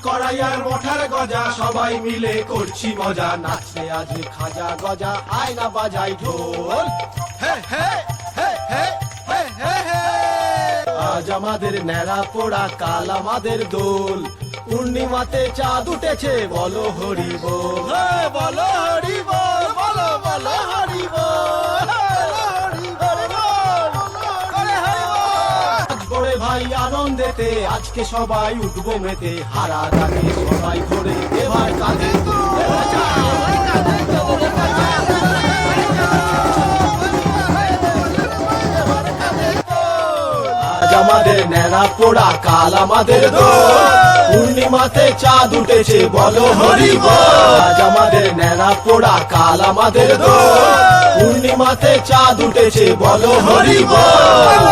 কড়াই আর মঠার গজা সবাই মিলে করছি মজা, নাচতে আজ খাজা গজা আয় না বাজাই ঢোল। হে হে হে হে হে হে হে। আজ আমাদের ন্যাড়া পোড়া কাল আমাদের দোল, পূর্ণিমাতে চাঁদ উঠেছে বলো হরি বল, বলো হরি বল, বলো বলো হরি বল, করে ভাই আনন্দেতে আজকে সবাই উঠবো মেতে, হারা থাকে সবাই ধরে এবার কাঁধে আজ আমাদের ন্যাড়া পোড়া কাল আমাদের দোল, পূর্ণিমাতে চাঁদ উঠেছে বলো হরি বল। আজ আমাদের ন্যাড়া পোড়া কাল আমাদের দোল, পূর্ণিমাতে চাঁদ উঠেছে বলো হরি বল।